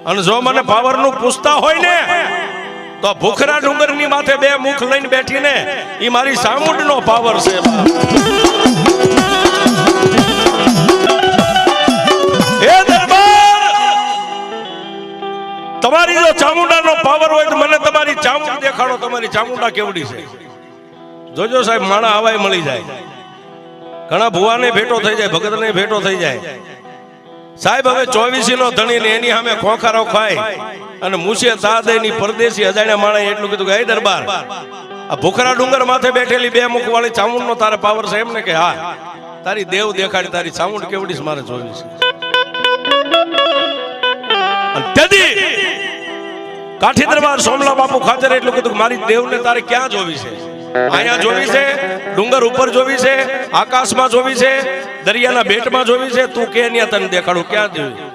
અને જો મને પાવર નું પૂછતા હોય ને તો ભૂખરા ડુંગર ની માથે બે મુખ લઈને બેઠી ને એ મારી ચામુંડ નો પાવર છે એ દરબાર તમારી જો ચામુંડા નો પાવર હોય તો મને તમારી ચામુંડ દેખાડો તમારી ચામુંડા કેવડી છે જોજો સાહેબ માણા હવાય મળી જાય ઘણા ભુવાને ભેટો થઈ જાય ભગતને ભેટો થઈ જાય સાહેબ હવે 24 નો ધણી ને એની સામે ખોખારો ખાય અને મૂછે તાદેની પરદેશી અજાણ્યા માણસે એટલું કીધું કે હે દરબાર આ ભૂખરા ડુંગર માથે બેઠેલી બે મુખ વાળી ચામુંડ નો તારે પાવર છે એમ ને કે હા તારી દેવ દેખાડી તારી ચામુંડ કેવડી છે મારે જોવી છે અને તેથી કાઠી દરબાર સોમલા બાપુ ખાતર એટલું કીધું મારી દેવને તારે ક્યાં જોવી છે અહીંયા જોવી છે ડુંગર ઉપર જોવી છે આકાશમાં જોવી છે દરિયાના બેટમાં જોવી છે તું કે તને દેખાડું ક્યાં જોવી